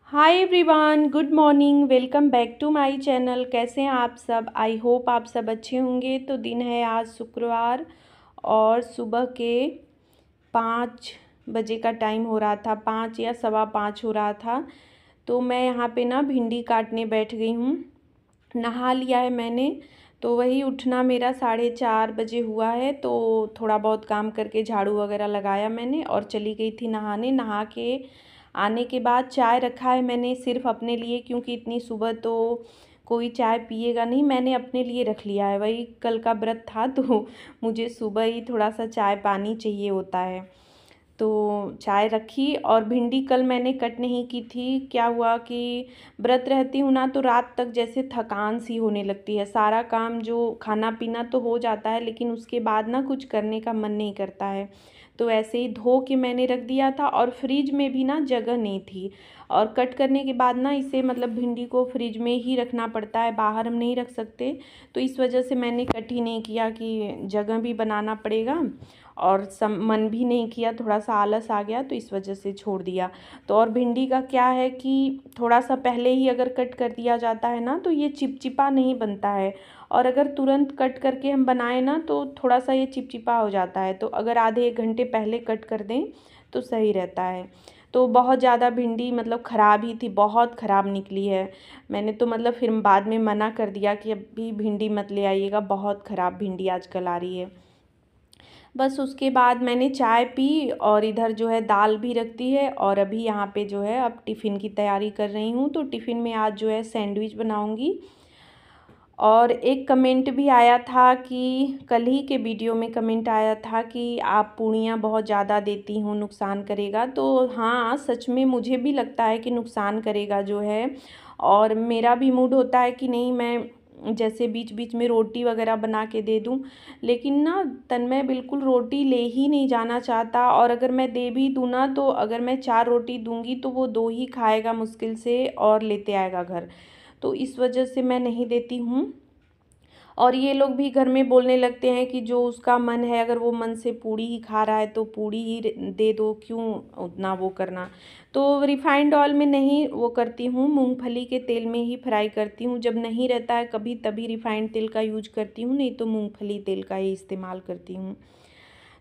Hi everyone, good morning. Welcome back to my channel. कैसे हैं आप सब? आई होप आप सब अच्छे होंगे। तो दिन है आज शुक्रवार और सुबह के 5 बजे का टाइम हो रहा था, 5 या सवा 5 हो रहा था। तो मैं यहाँ पे ना भिंडी काटने बैठ गई हूँ। नहा लिया है मैंने, तो वही उठना मेरा 4:30 बजे हुआ है। तो थोड़ा बहुत काम करके झाड़ू वगैरह लगाया मैंने और चली गई थी नहाने। नहा के आने के बाद चाय रखा है मैंने सिर्फ़ अपने लिए, क्योंकि इतनी सुबह तो कोई चाय पिएगा नहीं। मैंने अपने लिए रख लिया है, वही कल का व्रत था तो मुझे सुबह ही थोड़ा सा चाय पानी चाहिए होता है। तो चाय रखी और भिंडी कल मैंने कट नहीं की थी। क्या हुआ कि व्रत रहती हूँ ना, तो रात तक जैसे थकान सी होने लगती है। सारा काम जो खाना पीना तो हो जाता है, लेकिन उसके बाद ना कुछ करने का मन नहीं करता है। तो ऐसे ही धो के मैंने रख दिया था और फ्रिज में भी ना जगह नहीं थी। और कट करने के बाद ना इसे मतलब भिंडी को फ्रिज में ही रखना पड़ता है, बाहर हम नहीं रख सकते। तो इस वजह से मैंने कट ही नहीं किया कि जगह भी बनाना पड़ेगा और मन भी नहीं किया, थोड़ा सा आलस आ गया तो इस वजह से छोड़ दिया। तो और भिंडी का क्या है कि थोड़ा सा पहले ही अगर कट कर दिया जाता है ना, तो ये चिपचिपा नहीं बनता है। और अगर तुरंत कट करके हम बनाएं ना, तो थोड़ा सा ये चिपचिपा हो जाता है। तो अगर आधे 1 घंटे पहले कट कर दें तो सही रहता है। तो बहुत ज़्यादा भिंडी मतलब ख़राब ही थी, बहुत ख़राब निकली है। मैंने तो मतलब फिर बाद में मना कर दिया कि अभी भिंडी मत ले आइएगा, बहुत ख़राब भिंडी आजकल आ रही है। बस उसके बाद मैंने चाय पी और इधर जो है दाल भी रख दी है और अभी यहाँ पे जो है अब टिफ़िन की तैयारी कर रही हूँ। तो टिफ़िन में आज जो है सैंडविच बनाऊँगी। और एक कमेंट भी आया था कि कल ही के वीडियो में कमेंट आया था कि आप पूड़ियाँ बहुत ज़्यादा देती हो, नुकसान करेगा। तो हाँ, सच में मुझे भी लगता है कि नुकसान करेगा जो है। और मेरा भी मूड होता है कि नहीं, मैं जैसे बीच बीच में रोटी वगैरह बना के दे दूँ, लेकिन ना तन्मय बिल्कुल रोटी ले ही नहीं जाना चाहता। और अगर मैं दे भी दूँ ना, तो अगर मैं 4 रोटी दूँगी तो वो 2 ही खाएगा मुश्किल से और लेते आएगा घर। तो इस वजह से मैं नहीं देती हूँ। और ये लोग भी घर में बोलने लगते हैं कि जो उसका मन है, अगर वो मन से पूड़ी ही खा रहा है तो पूड़ी ही दे दो, क्यों उतना वो करना। तो रिफाइंड ऑयल में नहीं वो करती हूँ, मूंगफली के तेल में ही फ्राई करती हूँ। जब नहीं रहता है कभी तभी रिफाइंड तेल का यूज करती हूँ, नहीं तो मूंगफली तेल का ही इस्तेमाल करती हूँ।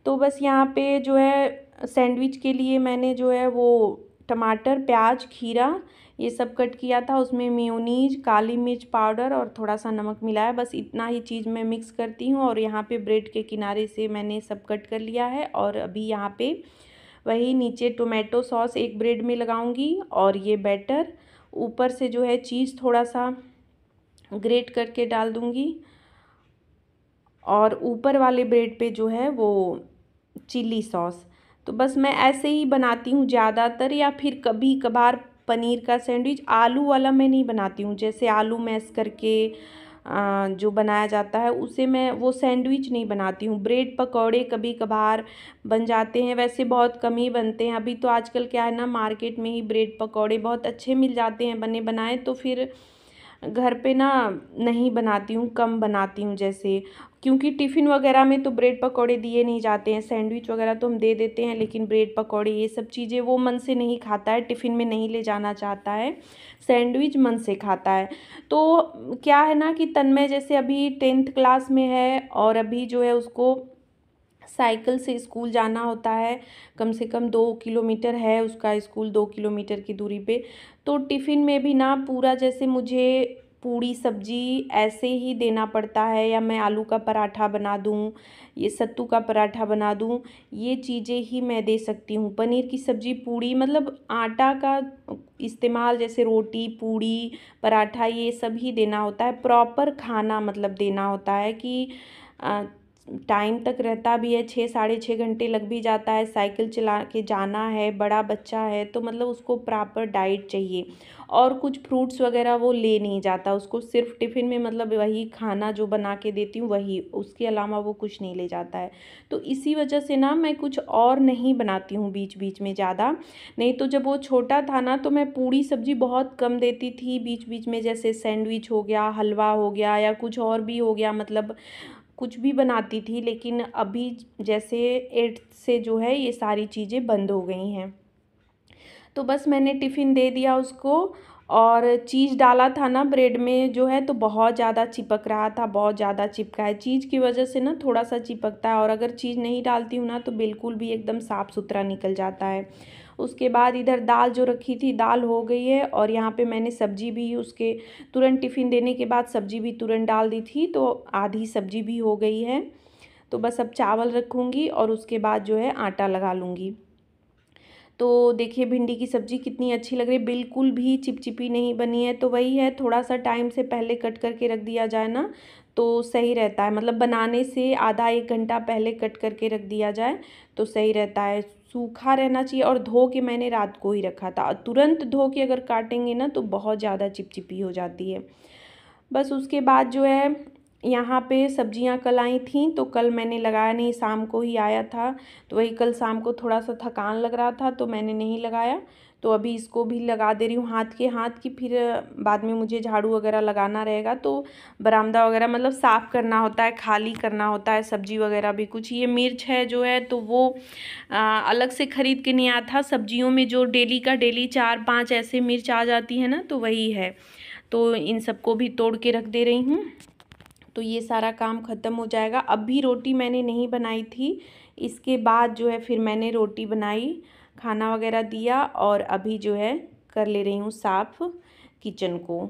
तो बस यहाँ पे जो है सैंडविच के लिए मैंने जो है वो टमाटर, प्याज, खीरा ये सब कट किया था। उसमें मेयोनीज, काली मिर्च पाउडर और थोड़ा सा नमक मिलाया। बस इतना ही चीज़ मैं मिक्स करती हूँ। और यहाँ पे ब्रेड के किनारे से मैंने सब कट कर लिया है। और अभी यहाँ पे वही नीचे टोमेटो सॉस एक ब्रेड में लगाऊंगी और ये बैटर ऊपर से जो है चीज़ थोड़ा सा ग्रेट करके डाल दूँगी। और ऊपर वाले ब्रेड पे जो है वो चिली सॉस। तो बस मैं ऐसे ही बनाती हूँ ज़्यादातर, या फिर कभी कभार पनीर का सैंडविच। आलू वाला मैं नहीं बनाती हूँ, जैसे आलू मैश करके जो बनाया जाता है उसे मैं वो सैंडविच नहीं बनाती हूँ। ब्रेड पकौड़े कभी कभार बन जाते हैं, वैसे बहुत कम ही बनते हैं। अभी तो आजकल क्या है ना, मार्केट में ही ब्रेड पकौड़े बहुत अच्छे मिल जाते हैं बने बनाए। तो फिर घर पे ना नहीं बनाती हूँ, कम बनाती हूँ। जैसे क्योंकि टिफ़िन वगैरह में तो ब्रेड पकौड़े दिए नहीं जाते हैं। सैंडविच वगैरह तो हम दे देते हैं, लेकिन ब्रेड पकौड़े ये सब चीज़ें वो मन से नहीं खाता है, टिफ़िन में नहीं ले जाना चाहता है। सैंडविच मन से खाता है। तो क्या है ना कि तन्मय जैसे अभी 10th क्लास में है और अभी जो है उसको साइकिल से स्कूल जाना होता है। कम से कम 2 किलोमीटर है उसका स्कूल, 2 किलोमीटर की दूरी पे। तो टिफ़िन में भी ना पूरा जैसे मुझे पूड़ी सब्जी ऐसे ही देना पड़ता है, या मैं आलू का पराठा बना दूँ, ये सत्तू का पराठा बना दूँ, ये चीज़ें ही मैं दे सकती हूँ। पनीर की सब्ज़ी, पूड़ी मतलब आटा का इस्तेमाल, जैसे रोटी, पूड़ी, पराठा ये सब ही देना होता है। प्रॉपर खाना मतलब देना होता है कि टाइम तक रहता भी है। 6 साढ़े 6 घंटे लग भी जाता है, साइकिल चला के जाना है, बड़ा बच्चा है तो मतलब उसको प्रॉपर डाइट चाहिए। और कुछ फ्रूट्स वगैरह वो ले नहीं जाता, उसको सिर्फ टिफ़िन में मतलब वही खाना जो बना के देती हूँ वही, उसके अलावा वो कुछ नहीं ले जाता है। तो इसी वजह से ना मैं कुछ और नहीं बनाती हूँ बीच बीच में ज़्यादा। नहीं तो जब वो छोटा था ना, तो मैं पूड़ी सब्जी बहुत कम देती थी बीच बीच में, जैसे सैंडविच हो गया, हलवा हो गया, या कुछ और भी हो गया, मतलब कुछ भी बनाती थी। लेकिन अभी जैसे 8th से जो है ये सारी चीज़ें बंद हो गई हैं। तो बस मैंने टिफ़िन दे दिया उसको, और चीज़ डाला था ना ब्रेड में जो है, तो बहुत ज़्यादा चिपक रहा था, बहुत ज़्यादा चिपका है। चीज़ की वजह से ना थोड़ा सा चिपकता है, और अगर चीज़ नहीं डालती हूँ ना तो बिल्कुल भी एकदम साफ़ सुथरा निकल जाता है। उसके बाद इधर दाल जो रखी थी, दाल हो गई है, और यहाँ पे मैंने सब्ज़ी भी उसके तुरंत टिफ़िन देने के बाद सब्ज़ी भी तुरंत डाल दी थी, तो आधी सब्ज़ी भी हो गई है। तो बस अब चावल रखूँगी और उसके बाद जो है आटा लगा लूँगी। तो देखिए भिंडी की सब्ज़ी कितनी अच्छी लग रही है, बिल्कुल भी चिपचिपी नहीं बनी है। तो वही है, थोड़ा सा टाइम से पहले कट करके रख दिया जाए ना तो सही रहता है, मतलब बनाने से आधा 1 घंटा पहले कट करके रख दिया जाए तो सही रहता है। सूखा रहना चाहिए, और धो के मैंने रात को ही रखा था, और तुरंत धो के अगर काटेंगे ना तो बहुत ज़्यादा चिपचिपी हो जाती है। बस उसके बाद जो है यहाँ पे सब्जियां कल आई थीं, तो कल मैंने लगाया नहीं, शाम को ही आया था। तो वही कल शाम को थोड़ा सा थकान लग रहा था तो मैंने नहीं लगाया। तो अभी इसको भी लगा दे रही हूँ हाथ की, फिर बाद में मुझे झाड़ू वगैरह लगाना रहेगा, तो बरामदा वगैरह मतलब साफ़ करना होता है, खाली करना होता है, सब्जी वगैरह भी। कुछ ये मिर्च है जो है तो वो अलग से ख़रीद के नहीं आया था, सब्जियों में जो डेली का डेली 4-5 ऐसे मिर्च आ जाती है ना, तो वही है। तो इन सबको भी तोड़ के रख दे रही हूँ, तो ये सारा काम ख़त्म हो जाएगा। अभी रोटी मैंने नहीं बनाई थी, इसके बाद जो है फिर मैंने रोटी बनाई, खाना वगैरह दिया, और अभी जो है कर ले रही हूँ साफ़ किचन को।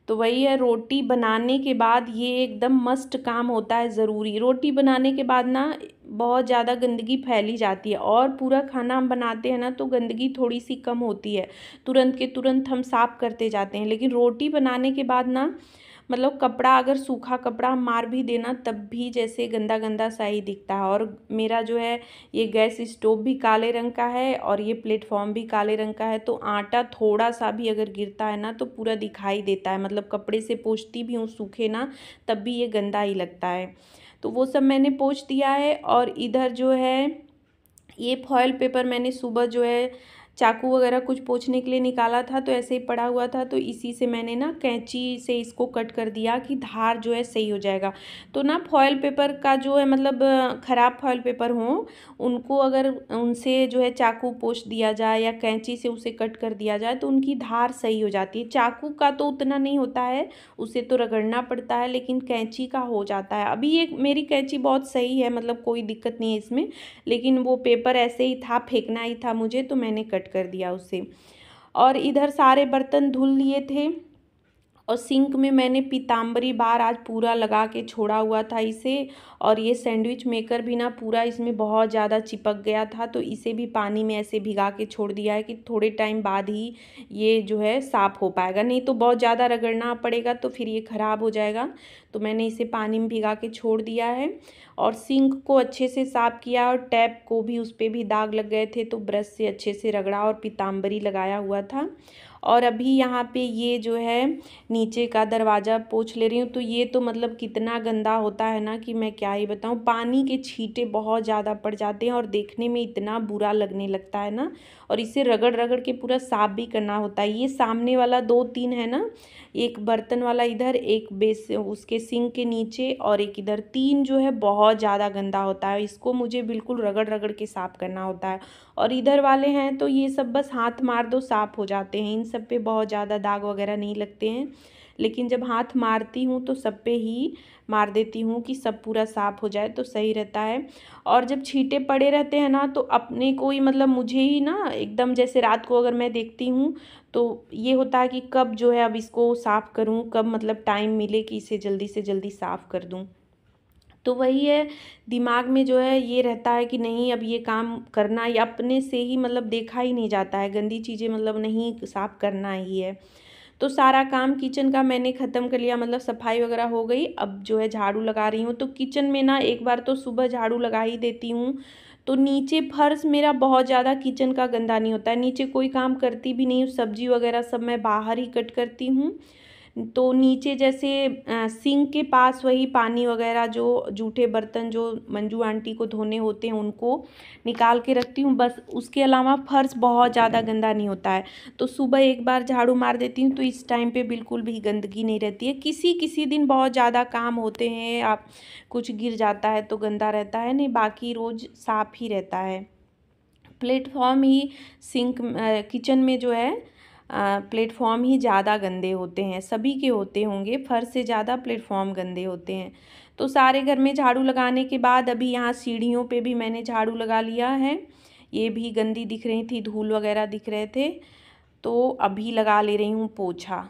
तो वही है, रोटी बनाने के बाद ये एकदम मस्ट काम होता है, ज़रूरी। रोटी बनाने के बाद ना बहुत ज़्यादा गंदगी फैली जाती है, और पूरा खाना हम बनाते हैं ना तो गंदगी थोड़ी सी कम होती है, तुरंत के तुरंत हम साफ़ करते जाते हैं। लेकिन रोटी बनाने के बाद ना मतलब कपड़ा, अगर सूखा कपड़ा हम मार भी देना तब भी जैसे गंदा गंदा सा ही दिखता है। और मेरा जो है ये गैस स्टोव भी काले रंग का है, और ये प्लेटफॉर्म भी काले रंग का है, तो आटा थोड़ा सा भी अगर गिरता है ना तो पूरा दिखाई देता है। मतलब कपड़े से पोंछती भी हूँ सूखे ना, तब भी ये गंदा ही लगता है। तो वो सब मैंने पोंछ दिया है। और इधर जो है ये फॉयल पेपर मैंने सुबह जो है चाकू वगैरह कुछ पोंछने के लिए निकाला था, तो ऐसे ही पड़ा हुआ था, तो इसी से मैंने ना कैंची से इसको कट कर दिया कि धार जो है सही हो जाएगा। तो ना फॉयल पेपर का जो है मतलब ख़राब फॉयल पेपर हो, उनको अगर उनसे जो है चाकू पोंछ दिया जाए या कैंची से उसे कट कर दिया जाए तो उनकी धार सही हो जाती है। चाकू का तो उतना नहीं होता है, उसे तो रगड़ना पड़ता है, लेकिन कैंची का हो जाता है। अभी ये मेरी कैंची बहुत सही है, मतलब कोई दिक्कत नहीं है इसमें, लेकिन वो पेपर ऐसे ही था, फेंकना ही था मुझे, तो मैंने कट कर दिया उसे। और इधर सारे बर्तन धुल लिए थे, और सिंक में मैंने पीताम्बरी बार आज पूरा लगा के छोड़ा हुआ था इसे। और ये सैंडविच मेकर भी ना पूरा इसमें बहुत ज़्यादा चिपक गया था, तो इसे भी पानी में ऐसे भिगा के छोड़ दिया है कि थोड़े टाइम बाद ही ये जो है साफ़ हो पाएगा, नहीं तो बहुत ज़्यादा रगड़ना पड़ेगा तो फिर ये ख़राब हो जाएगा। तो मैंने इसे पानी में भिगा के छोड़ दिया है, और सिंक को अच्छे से साफ़ किया, और टैप को भी, उस पर भी दाग लग गए थे तो ब्रश से अच्छे से रगड़ा और पीताम्बरी लगाया हुआ था। और अभी यहाँ पे ये जो है नीचे का दरवाज़ा पोंछ ले रही हूँ। तो ये तो मतलब कितना गंदा होता है ना कि मैं क्या ही बताऊँ, पानी के छींटे बहुत ज़्यादा पड़ जाते हैं, और देखने में इतना बुरा लगने लगता है ना। और इसे रगड़ रगड़ के पूरा साफ़ भी करना होता है। ये सामने वाला 2-3 है ना, एक बर्तन वाला इधर, एक बेस उसके सिंक के नीचे, और एक इधर, 3 जो है बहुत ज़्यादा गंदा होता है, इसको मुझे बिल्कुल रगड़ रगड़ के साफ़ करना होता है। और इधर वाले हैं तो ये सब बस हाथ मार दो साफ़ हो जाते हैं, इन सब पे बहुत ज़्यादा दाग वगैरह नहीं लगते हैं। लेकिन जब हाथ मारती हूँ तो सब पे ही मार देती हूँ कि सब पूरा साफ़ हो जाए तो सही रहता है। और जब छींटे पड़े रहते हैं ना तो अपने को ही, मतलब मुझे ही ना एकदम, जैसे रात को अगर मैं देखती हूँ तो ये होता है कि कब जो है अब इसको साफ़ करूँ, कब मतलब टाइम मिले कि इसे जल्दी से जल्दी साफ़ कर दूँ। तो वही है, दिमाग में जो है ये रहता है कि नहीं अब ये काम करना, या अपने से ही मतलब देखा ही नहीं जाता है, गंदी चीज़ें मतलब नहीं साफ़ करना ही है। तो सारा काम किचन का मैंने ख़त्म कर लिया, मतलब सफाई वगैरह हो गई। अब जो है झाड़ू लगा रही हूँ। तो किचन में ना एक बार तो सुबह झाड़ू लगा ही देती हूँ, तो नीचे फर्श मेरा बहुत ज़्यादा किचन का गंदा नहीं होता है, नीचे कोई काम करती भी नहीं हूँ, सब्जी वगैरह सब मैं बाहर ही कट करती हूँ। तो नीचे जैसे सिंक के पास वही पानी वगैरह, जो जूठे बर्तन जो मंजू आंटी को धोने होते हैं उनको निकाल के रखती हूँ, बस। उसके अलावा फर्श बहुत ज़्यादा गंदा नहीं होता है। तो सुबह एक बार झाड़ू मार देती हूँ तो इस टाइम पे बिल्कुल भी गंदगी नहीं रहती है। किसी किसी दिन बहुत ज़्यादा काम होते हैं, आप कुछ गिर जाता है तो गंदा रहता है, नहीं बाकी रोज़ साफ़ ही रहता है। प्लेटफॉर्म ही सिंक किचन में जो है प्लेटफॉर्म ही ज़्यादा गंदे होते हैं, सभी के होते होंगे, फर्श से ज़्यादा प्लेटफॉर्म गंदे होते हैं। तो सारे घर में झाड़ू लगाने के बाद अभी यहाँ सीढ़ियों पे भी मैंने झाड़ू लगा लिया है। ये भी गंदी दिख रही थी, धूल वगैरह दिख रहे थे, तो अभी लगा ले रही हूँ पोछा।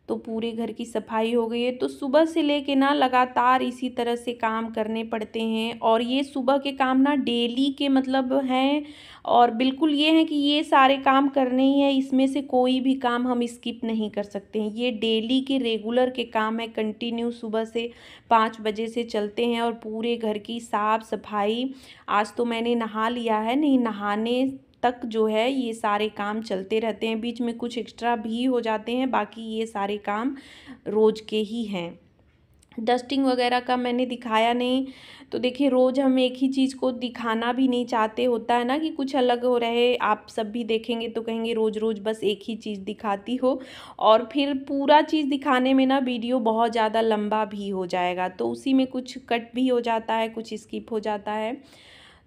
तो पूरे घर की सफाई हो गई है। तो सुबह से लेके ना लगातार इसी तरह से काम करने पड़ते हैं, और ये सुबह के काम ना डेली के मतलब हैं, और बिल्कुल ये है कि ये सारे काम करने ही हैं, इसमें से कोई भी काम हम स्किप नहीं कर सकते हैं। ये डेली के रेगुलर के काम है, कंटिन्यू सुबह से 5 बजे से चलते हैं। और पूरे घर की साफ़ सफाई, आज तो मैंने नहा लिया है, नहीं नहाने तक जो है ये सारे काम चलते रहते हैं, बीच में कुछ एक्स्ट्रा भी हो जाते हैं, बाकी ये सारे काम रोज़ के ही हैं। डस्टिंग वगैरह का मैंने दिखाया नहीं। तो देखिए, रोज़ हम एक ही चीज़ को दिखाना भी नहीं चाहते, होता है ना कि कुछ अलग हो रहे, आप सब भी देखेंगे तो कहेंगे रोज़ रोज़ बस एक ही चीज़ दिखाती हो, और फिर पूरा चीज़ दिखाने में ना वीडियो बहुत ज़्यादा लंबा भी हो जाएगा, तो उसी में कुछ कट भी हो जाता है, कुछ स्किप हो जाता है।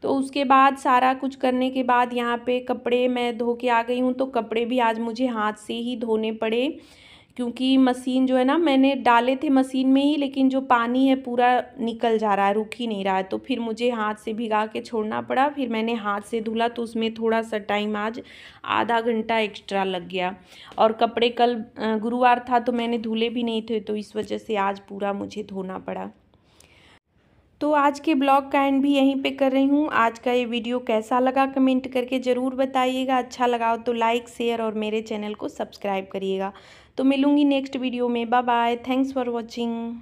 तो उसके बाद सारा कुछ करने के बाद यहाँ पे कपड़े मैं धो के आ गई हूँ। तो कपड़े भी आज मुझे हाथ से ही धोने पड़े, क्योंकि मशीन जो है ना, मैंने डाले थे मशीन में ही, लेकिन जो पानी है पूरा निकल जा रहा है, रुक ही नहीं रहा है, तो फिर मुझे हाथ से भिगा के छोड़ना पड़ा। फिर मैंने हाथ से धुला, तो उसमें थोड़ा सा टाइम आज आधा घंटा एक्स्ट्रा लग गया। और कपड़े कल गुरुवार था तो मैंने धुले भी नहीं थे, तो इस वजह से आज पूरा मुझे धोना पड़ा। तो आज के ब्लॉग का एंड भी यहीं पे कर रही हूँ। आज का ये वीडियो कैसा लगा कमेंट करके ज़रूर बताइएगा। अच्छा लगा हो तो लाइक, शेयर और मेरे चैनल को सब्सक्राइब करिएगा। तो मिलूँगी नेक्स्ट वीडियो में। Bye bye, thanks for watching.